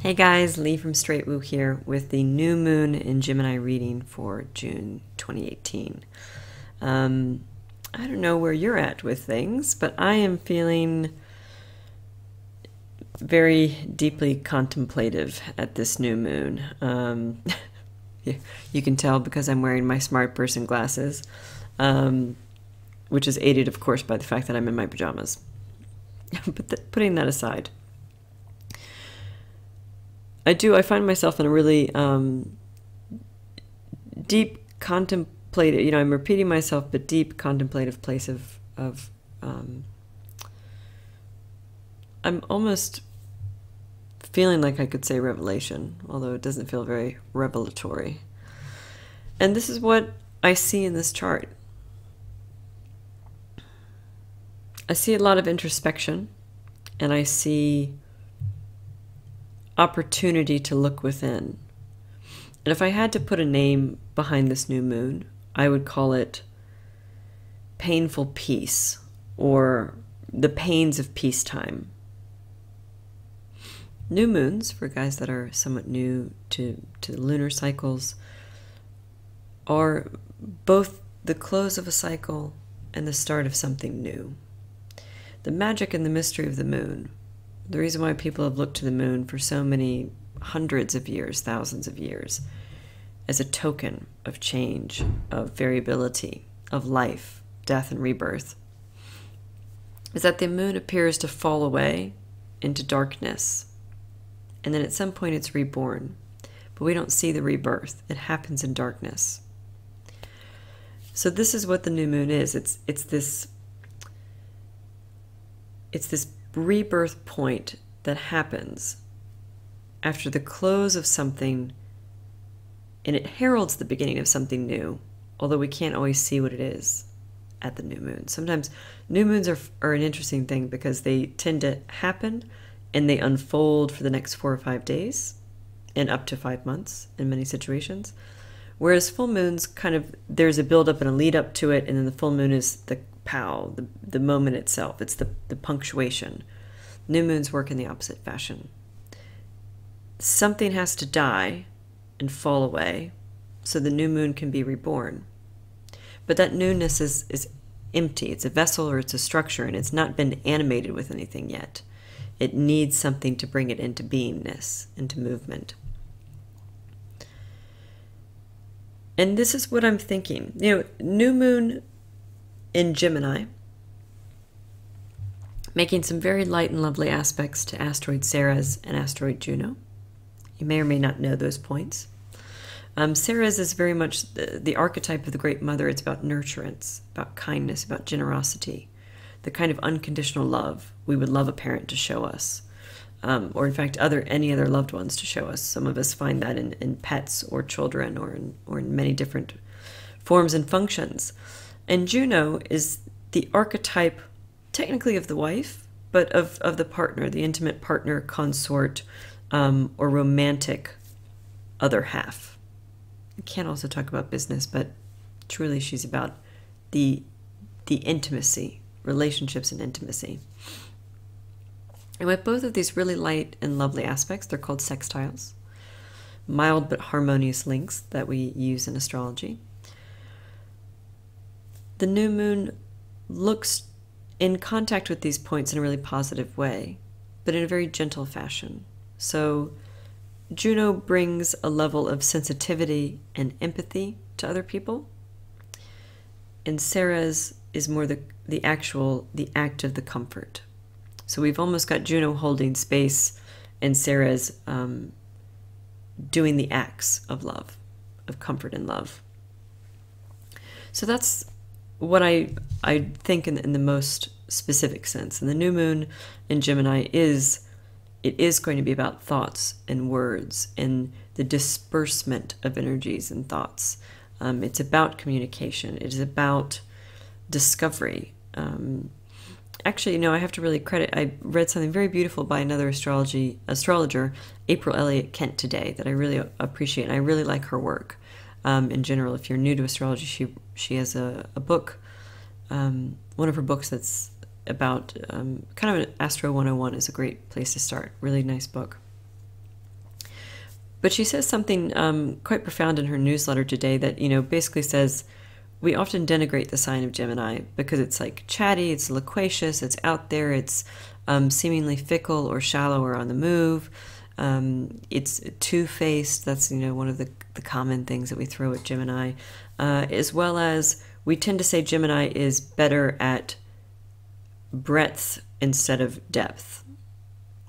Hey guys, Lee from Straight Woo here with the new moon in Gemini reading for June 2018. I don't know where you're at with things, but I am feeling very deeply contemplative at this new moon. You can tell because I'm wearing my smart person glasses, which is aided, of course, by the fact that I'm in my pajamas. But putting that aside, I find myself in a really deep contemplative, I'm repeating myself, but deep contemplative place of I'm almost feeling like I could say revelation, although it doesn't feel very revelatory. And this is what I see in this chart. I see a lot of introspection, and I see opportunity to look within. And if I had to put a name behind this new moon, I would call it painful peace, or the pains of peacetime. New moons, for guys that are somewhat new to the lunar cycles, are both the close of a cycle and the start of something new. The magic and the mystery of the moon, the reason why people have looked to the moon for so many hundreds of years, thousands of years, as a token of change, of variability, of life, death, and rebirth, is that the moon appears to fall away into darkness, and then at some point it's reborn. But we don't see the rebirth. It happens in darkness. So this is what the new moon is. It's this rebirth point that happens after the close of something, and it heralds the beginning of something new, although we can't always see what it is at the new moon. Sometimes new moons are an interesting thing because they tend to happen and they unfold for the next 4 or 5 days and up to 5 months in many situations. Whereas full moons, there's a build up and a lead up to it, and then the full moon is the pow, the moment itself. It's the punctuation. New moons work in the opposite fashion. Something has to die and fall away so the new moon can be reborn. But that newness is empty. It's a vessel or it's a structure, and it's not been animated with anything yet. It needs something to bring it into beingness, into movement. And this is what I'm thinking. New moon in Gemini, making some very light and lovely aspects to asteroid Ceres and asteroid Juno. You may or may not know those points. Ceres is very much the archetype of the Great Mother. It's about nurturance, about kindness, about generosity, the kind of unconditional love we would love a parent to show us, or in fact any other loved ones to show us. Some of us find that in pets or children, or in many different forms and functions. And Juno is the archetype, technically of the wife, but of the partner, the intimate partner, consort, or romantic other half. I can't also talk about business, but truly she's about the intimacy, relationships and intimacy. And with both of these really light and lovely aspects, they're called sextiles, mild but harmonious links that we use in astrology. The new moon looks in contact with these points in a really positive way, but in a very gentle fashion. So Juno brings a level of sensitivity and empathy to other people, and Ceres is more the act of the comfort. So we've almost got Juno holding space and Ceres doing the acts of love, of comfort and love. So that's what I think in the most specific sense. And the new moon in Gemini is going to be about thoughts and words and the disbursement of energies and thoughts. It's about communication. It is about discovery. Actually, I have to really credit, I read something very beautiful by another astrologer, April Elliott Kent, today that I really appreciate, and I really like her work. In general, if you're new to astrology, she has a book, one of her books that's about kind of an Astro 101 is a great place to start. Really nice book. But she says something quite profound in her newsletter today that, basically says we often denigrate the sign of Gemini because it's like chatty, it's loquacious, it's out there, it's seemingly fickle or shallow or on the move. It's two-faced. That's, one of the common things that we throw at Gemini, as well as we tend to say Gemini is better at breadth instead of depth,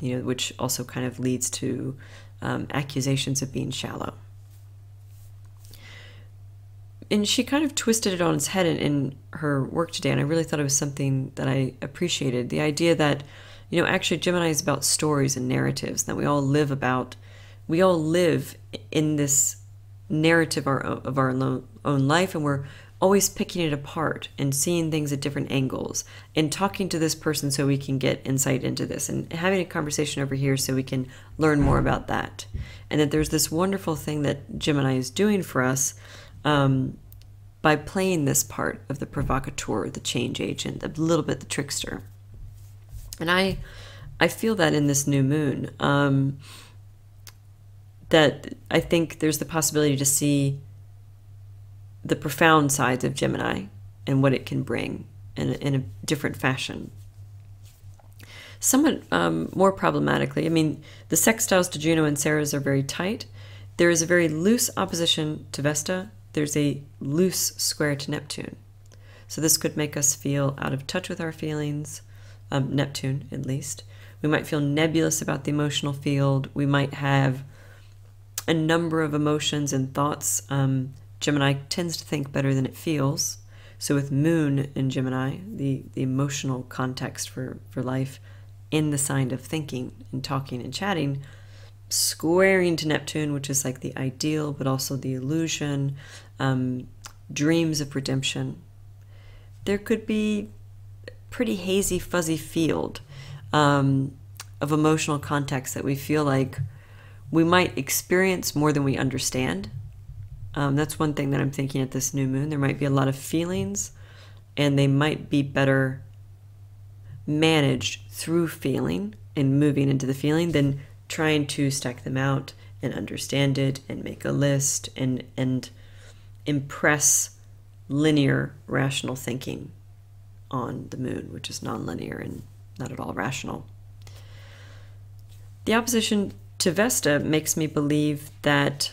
which also kind of leads to accusations of being shallow. And she kind of twisted it on its head in her work today, and I really thought it was something that I appreciated. The idea that, actually Gemini is about stories and narratives, that we all live in this narrative of our own life, and we're always picking it apart and seeing things at different angles and talking to this person so we can get insight into this and having a conversation over here so we can learn more about that. And that there's this wonderful thing that Gemini is doing for us by playing this part of the provocateur, the change agent, a little bit the trickster. And I feel that in this new moon, that I think there's the possibility to see the profound sides of Gemini and what it can bring in a different fashion. Somewhat more problematically, the sextiles to Juno and Ceres are very tight. There is a very loose opposition to Vesta. There's a loose square to Neptune. So this could make us feel out of touch with our feelings, Neptune at least. We might feel nebulous about the emotional field. We might have a number of emotions and thoughts. Gemini tends to think better than it feels. So with Moon in Gemini, the emotional context for life in the sign of thinking and talking and chatting, squaring to Neptune, which is like the ideal, but also the illusion, dreams of redemption. There could be a pretty hazy, fuzzy field of emotional context that we feel like we might experience more than we understand. That's one thing that I'm thinking at this new moon. There might be a lot of feelings, and they might be better managed through feeling and moving into the feeling than trying to stack them out and understand it and make a list and impress linear, rational thinking on the moon, which is nonlinear and not at all rational. The opposition to Vesta makes me believe that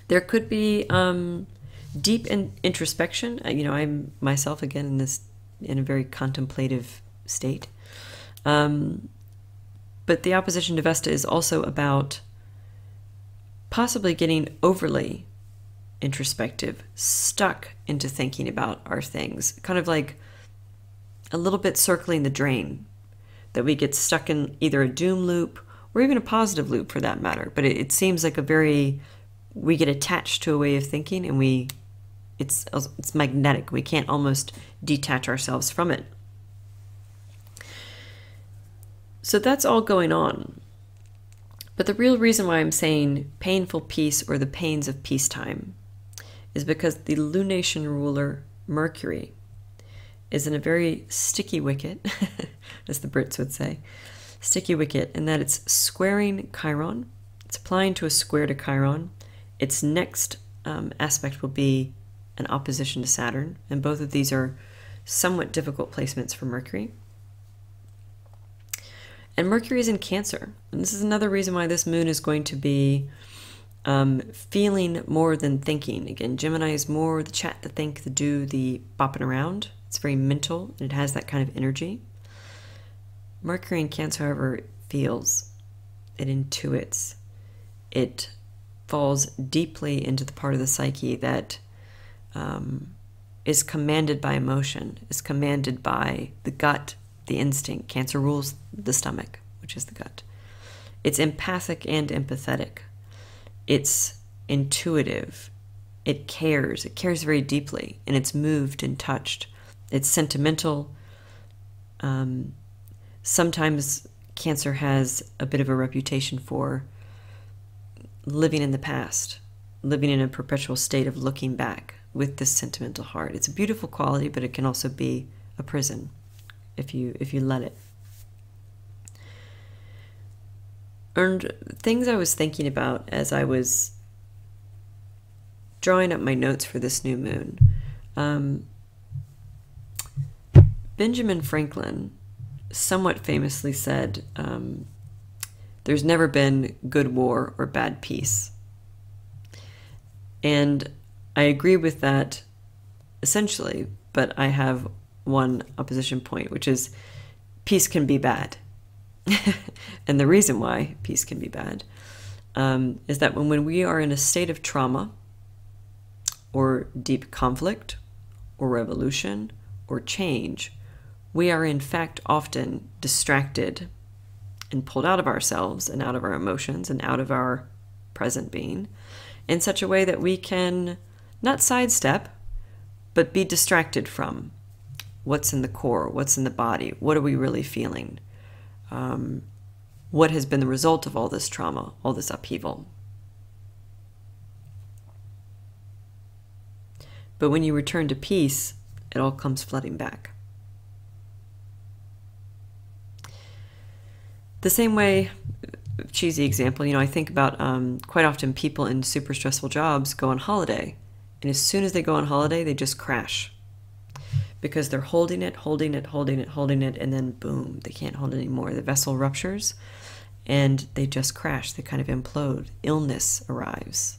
there could be deep introspection. I'm myself, again, in a very contemplative state. But the opposition to Vesta is also about possibly getting overly introspective, stuck into thinking about our things, kind of like a little bit circling the drain, that we get stuck in either a doom loop or even a positive loop for that matter. But it seems like we get attached to a way of thinking, and it's magnetic. We can't almost detach ourselves from it. So that's all going on. But the real reason why I'm saying painful peace or the pains of peacetime is because the lunation ruler Mercury is in a very sticky wicket, as the Brits would say, sticky wicket, in that it's squaring Chiron. It's applying to a square to Chiron. Its next aspect will be an opposition to Saturn, and both of these are somewhat difficult placements for Mercury. And Mercury is in Cancer, and this is another reason why this moon is going to be feeling more than thinking. Again, Gemini is more the chat, the think, the do, the bopping around. It's very mental, and it has that kind of energy. Mercury in Cancer, however, feels, it intuits, it falls deeply into the part of the psyche that is commanded by emotion, is commanded by the gut, the instinct. Cancer rules the stomach, which is the gut. It's empathic and empathetic. It's intuitive. It cares very deeply, and it's moved and touched. It's sentimental. Sometimes Cancer has a bit of a reputation for living in the past, living in a perpetual state of looking back with this sentimental heart. It's a beautiful quality, but it can also be a prison if you let it. And things I was thinking about as I was drawing up my notes for this new moon. Benjamin Franklin somewhat famously said, there's never been good war or bad peace. And I agree with that essentially, but I have one opposition point, which is peace can be bad. And the reason why peace can be bad is that when we are in a state of trauma or deep conflict or revolution or change, we are in fact often distracted and pulled out of ourselves and out of our emotions and out of our present being in such a way that we can not sidestep, but be distracted from what's in the core, what's in the body, what are we really feeling, what has been the result of all this trauma, all this upheaval. But when you return to peace, it all comes flooding back. The same way, cheesy example, I think about quite often people in super stressful jobs go on holiday. And as soon as they go on holiday, they just crash. Because they're holding it, and then boom, they can't hold it anymore. The vessel ruptures, and they just crash. They kind of implode. Illness arrives.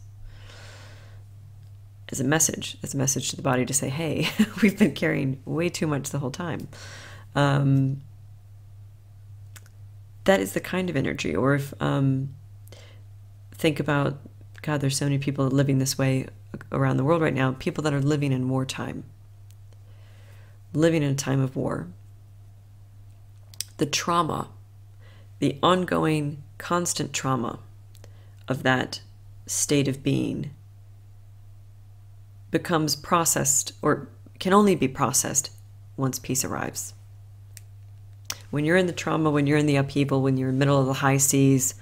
As a message to the body to say, hey, we've been carrying way too much the whole time. That is the kind of energy. Or if, think about, God, there's so many people living this way around the world right now, people that are living in wartime, living in a time of war. The trauma, the ongoing, constant trauma of that state of being becomes processed, or can only be processed once peace arrives. When you're in the trauma, when you're in the upheaval, when you're in the middle of the high seas,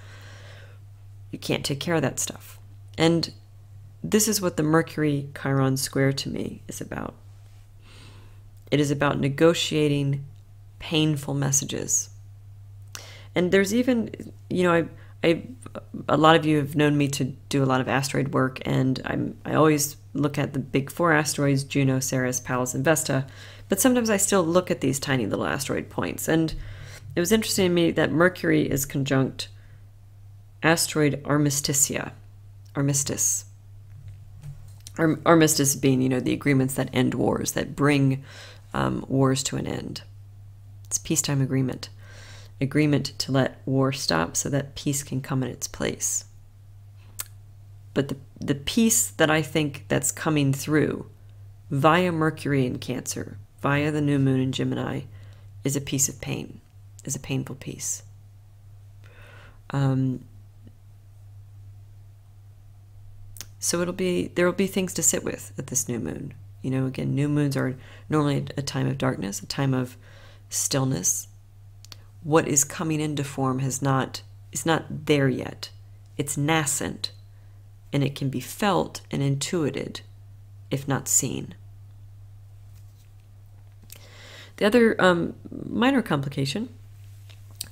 you can't take care of that stuff. And this is what the Mercury Chiron square to me is about. It is about negotiating painful messages. And there's even, a lot of you have known me to do a lot of asteroid work, and I always look at the big four asteroids, Juno, Ceres, Pallas, and Vesta, but sometimes I still look at these tiny little asteroid points. And it was interesting to me that Mercury is conjunct asteroid Armistice. Armistice being, the agreements that end wars, that bring wars to an end. It's peacetime agreement. Agreement to let war stop so that peace can come in its place. But the peace that I think that's coming through via Mercury in Cancer, via the new moon in Gemini, is a piece of pain, is a painful piece. So there will be things to sit with at this new moon. Again, new moons are normally a time of darkness, a time of stillness. What is coming into form is not there yet. It's nascent, and it can be felt and intuited, if not seen. The other minor complication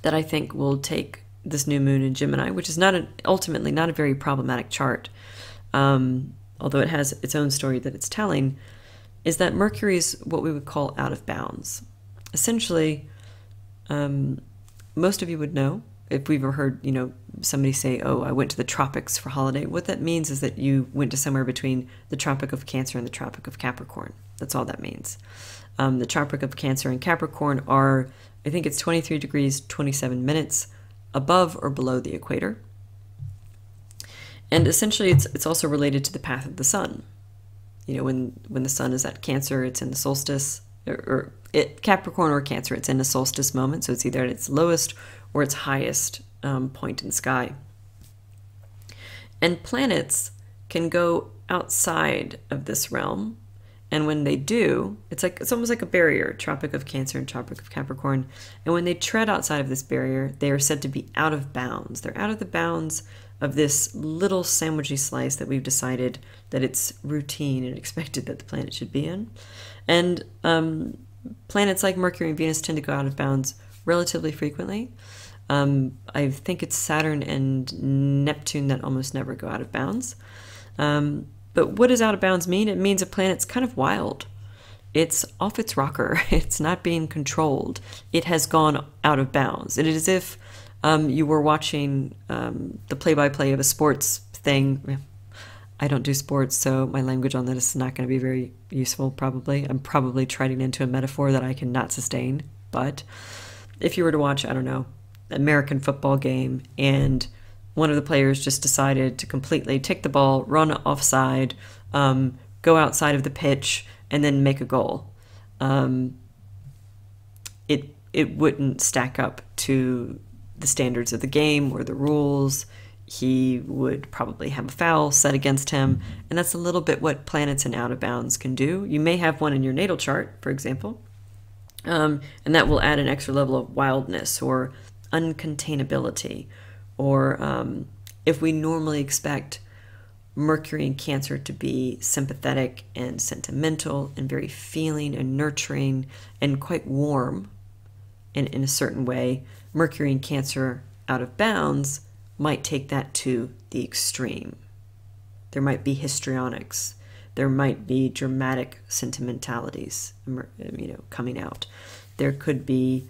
that I think will take this new moon in Gemini, which is ultimately not a very problematic chart, although it has its own story that it's telling, is that Mercury is what we would call out of bounds. Essentially, most of you would know, if we've ever heard, somebody say, oh, I went to the tropics for holiday. What that means is that you went to somewhere between the Tropic of Cancer and the Tropic of Capricorn. That's all that means. The Tropic of Cancer and Capricorn are, I think it's 23 degrees, 27 minutes above or below the equator. And essentially, it's also related to the path of the sun. When the sun is at Cancer, it's in the solstice, Capricorn or Cancer, it's in a solstice moment, so it's either at its lowest or its highest point in the sky. And planets can go outside of this realm, and when they do, it's almost like a barrier, Tropic of Cancer and Tropic of Capricorn. And when they tread outside of this barrier, they are said to be out of bounds. They're out of the bounds of this little sandwichy slice that we've decided that it's routine and expected that the planet should be in. And planets like Mercury and Venus tend to go out of bounds relatively frequently. I think it's Saturn and Neptune that almost never go out of bounds. But what does out of bounds mean? It means a planet's kind of wild. It's off its rocker. It's not being controlled. It has gone out of bounds. It is as if you were watching the play-by-play of a sports thing. I don't do sports, so my language on that is not going to be very useful, probably. I'm probably treading into a metaphor that I cannot sustain. But if you were to watch, I don't know, an American football game, and one of the players just decided to completely take the ball, run offside, go outside of the pitch, and then make a goal. It wouldn't stack up to the standards of the game or the rules. He would probably have a foul set against him, and that's a little bit what planets in out of bounds can do. You may have one in your natal chart, for example, and that will add an extra level of wildness or uncontainability. Or if we normally expect Mercury in Cancer to be sympathetic and sentimental and very feeling and nurturing and quite warm in a certain way, Mercury in Cancer out of bounds might take that to the extreme. There might be histrionics. There might be dramatic sentimentalities, coming out. There could be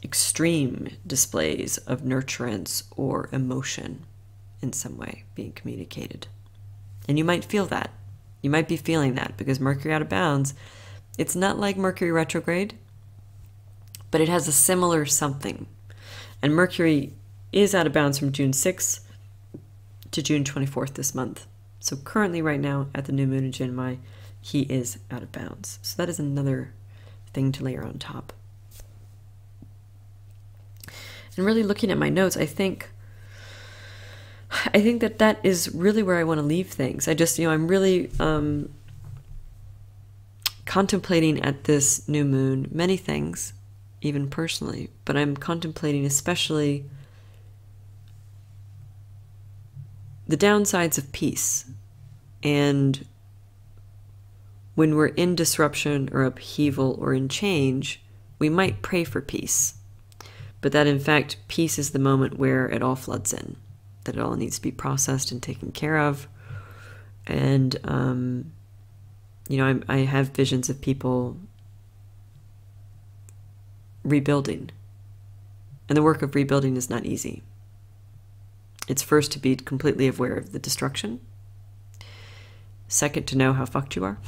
extreme displays of nurturance or emotion in some way being communicated. And you might feel that. You might be feeling that because Mercury out of bounds, it's not like Mercury retrograde, but it has a similar something. And Mercury is out of bounds from June 6th to June 24th this month. So currently right now at the new moon in Gemini, he is out of bounds. So that is another thing to layer on top. And really looking at my notes, I think that is really where I want to leave things. I'm really contemplating at this new moon many things, even personally, but I'm contemplating especially the downsides of peace. And when we're in disruption or upheaval or in change, we might pray for peace. But that in fact, peace is the moment where it all floods in, that it all needs to be processed and taken care of. And, I have visions of people rebuilding. And the work of rebuilding is not easy. It's first to be completely aware of the destruction. Second, to know how fucked you are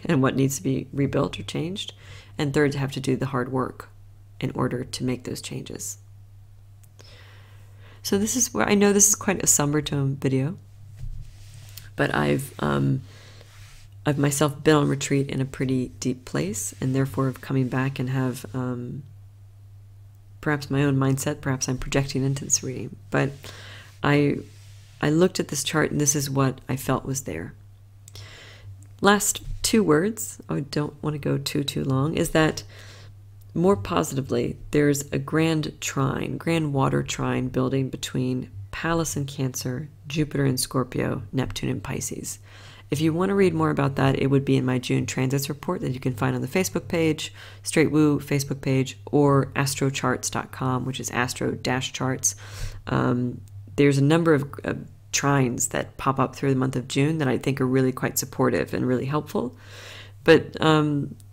and what needs to be rebuilt or changed. And third, to have to do the hard work in order to make those changes. So this is where I know this is quite a somber tone video, but I've myself been on retreat in a pretty deep place, and therefore coming back and have perhaps my own mindset, perhaps I'm projecting into this reading, but I looked at this chart and this is what I felt was there. Last two words, I don't want to go too long, is that more positively, there's a grand water trine building between Pallas in Cancer, Jupiter in Scorpio, Neptune in Pisces. If you want to read more about that, it would be in my June transits report that you can find on the Facebook page, Straight Woo Facebook page, or astrocharts.com, which is astro-charts. There's a number of trines that pop up through the month of June that I think are really quite supportive and really helpful. But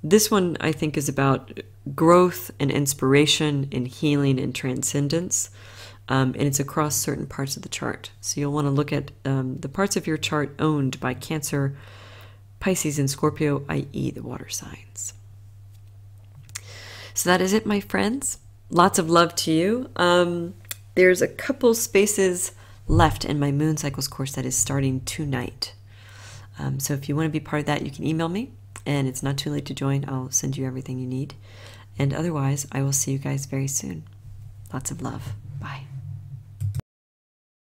this one, I think, is about growth and inspiration and healing and transcendence. And it's across certain parts of the chart. So you'll want to look at the parts of your chart owned by Cancer, Pisces, and Scorpio, i.e. the water signs. So that is it, my friends. Lots of love to you. There's a couple spaces left in my Moon Cycles course that is starting tonight. So if you want to be part of that, you can email me. And it's not too late to join. I'll send you everything you need. And otherwise, I will see you guys very soon. Lots of love. Bye.